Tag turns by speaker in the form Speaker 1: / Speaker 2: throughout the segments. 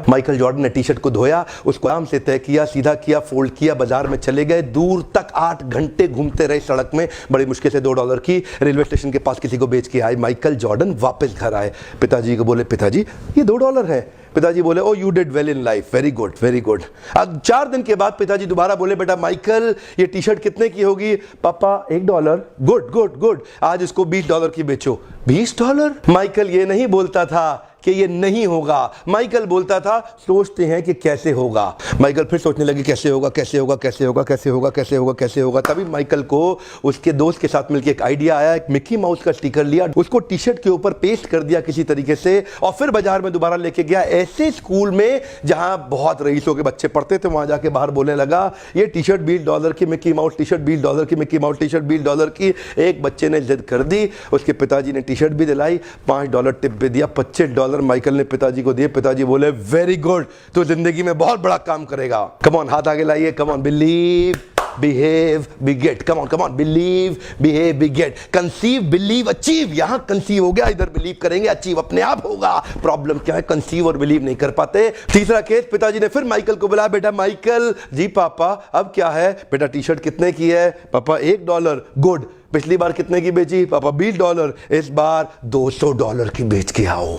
Speaker 1: Michael Jordan ने T shirt को धोया, उसको आराम से तय किया, सीधा किया, फोल्ड किया, बाजार में चले गए, दूर तक 8 घंटे घूमते रहे सड़क में, बड़ी मुश्किल से $2 की रेलवे स्टेशन के पास किसी को बेच के आए। माइकल जॉर्डन वापस घर आए, पिताजी को बोले, पिताजी ये $2 है। पिताजी बोले, oh you did well in life, very good very good. अब 4 दिन के बाद पिताजी दोबारा बोले, बेटा माइकल ये टी शर्ट कितने की होगी? पापा $1। गुड गुड गुड, आज इसको $20 की बेचो। $20? माइकल ये नहीं बोलता था कि ये नहीं होगा, माइकल बोलता था सोचते हैं कि कैसे होगा। माइकल फिर सोचने लगे कैसे होगा कैसे होगा कैसे होगा कैसे होगा कैसे होगा कैसे होगा। तभी माइकल को उसके दोस्त के साथ मिलकर एक आइडिया आया, एक मिकी माउस का स्टिकर लिया, उसको टी शर्ट के ऊपर पेस्ट कर दिया किसी तरीके से, और फिर बाजार में दोबारा लेके गया, ऐसे स्कूल में जहां बहुत रईसों के बच्चे पढ़ते थे, वहां जाके बाहर बोलने लगा, ये टी शर्ट $20 की मिकी माउस टी शर्ट, $20 की मिकी माउस टी शर्ट, $20 की। एक बच्चे ने जिद कर दी, उसके पिताजी ने टी शर्ट भी दिलाई, $5 टिप भी दिया, $25 माइकल ने पिताजी को दिए। पिताजी बोले, वेरी गुड, तो जिंदगी में बहुत बड़ा काम करेगा। कम ऑन, हाथ आगे लाइए, come on, believe behave be get, come on, believe behave be get, conceive believe achieve. यहां कंसीव हो गया, इधर बिलीव करेंगे, अचीव अपने आप होगा। प्रॉब्लम क्या है, कंसीव और बिलीव नहीं कर पाते। तीसरा केस, पिताजी ने फिर माइकल को बुलाया, बेटा माइकल। जी पापा, अब क्या है? बेटा टी शर्ट कितने की है? पापा $1। गुड, पिछली बार कितने की बेची? पापा $20। इस बार $200 की बेच के आओ।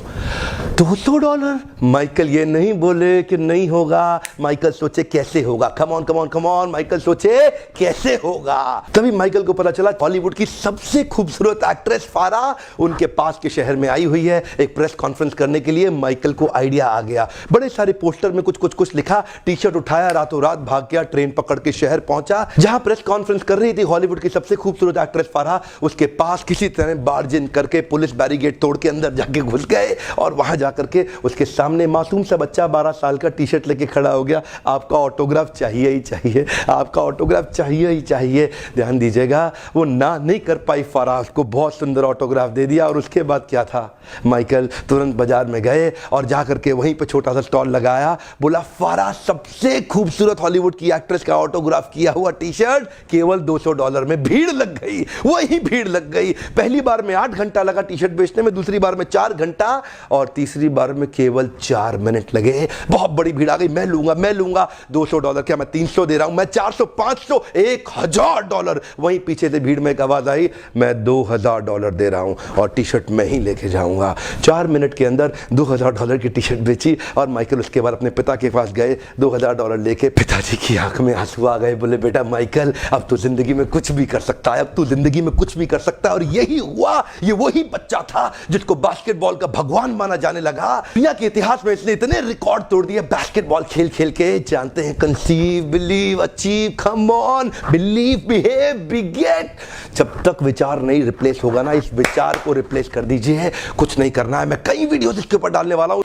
Speaker 1: $200? माइकल ये नहीं बोले कि नहीं होगा, माइकल सोचे कैसे होगा। Come on come on come on, Michael सोचे कैसे होगा। तभी माइकल को पता चला हॉलीवुड की सबसे खूबसूरत एक्ट्रेस फारा उनके पास के शहर में आई हुई है एक प्रेस कॉन्फ्रेंस करने के लिए। माइकल को आइडिया आ गया, बड़े सारे पोस्टर में कुछ लिखा, टी शर्ट उठाया, रातों रात भाग गया, ट्रेन पकड़ के शहर पहुंचा जहां प्रेस कॉन्फ्रेंस कर रही थी हॉलीवुड की सबसे खूबसूरत एक्ट्रेस फारा। उसके पास किसी तरह बार्ज इन करके पुलिस बैरिकेड तोड़ के अंदर जाके घुस गए, और वहां जाकर के उसके सामने मासूम सा बच्चा 12 साल का टी शर्ट लेके खड़ा हो गया। आपका ऑटोग्राफ चाहिए ही चाहिए, आपका ऑटोग्राफ चाहिए ही चाहिए। ध्यान दीजिएगा, वो ना नहीं कर पाई फारा, उसको बहुत सुंदर ऑटोग्राफ दे दिया। और उसके बाद क्या था, माइकल तुरंत बाजार में गए और जाकर के वहीं पे छोटा सा स्टॉल लगाया, बोला फारा सबसे खूबसूरत हॉलीवुड की एक्ट्रेस का ऑटोग्राफ किया हुआ टी शर्ट केवल $200 में। भीड़ लग गई, वही भीड़ लग गई। पहली बार में 8 घंटा लगा टी शर्ट बेचने में, दूसरी बार में 4 घंटा, और तीसरी बार में केवल 4 मिनट लगे। बहुत बड़ी भीड़ आ गई, मैं लूंगा। $200 क्या, मैं 300 दे रहा हूं, मैं 400, 500, $1000। वहीं पीछे से भीड़ में एक आवाज आई, मैं $2000 दे रहा हूं और टी शर्ट मैं ही लेके जाऊंगा। 4 मिनट के अंदर $2000 की टी शर्ट बेची। और माइकल उसके बाद अपने पिता के पास गए, $2000 लेके। पिताजी की आंख में आंसू आ गए, बोले, बेटा माइकल, अब तो जिंदगी में कुछ भी कर सकता है, अब तो जिंदगी में कुछ भी कर सकता है। और यही हुआ, ये वही बच्चा था जिसको बास्केटबॉल का भगवान माना जाने लगा। दुनिया के इतिहास में इसने इतने रिकॉर्ड तोड़ दिए बास्केटबॉल खेल खेल के। जानते हैं, conceive believe achieve, come on, believe behave be get. जब तक विचार नहीं रिप्लेस होगा ना, इस विचार को रिप्लेस कर दीजिए। कुछ नहीं करना है, मैं कई वीडियोस इसके ऊपर डालने वाला हूं।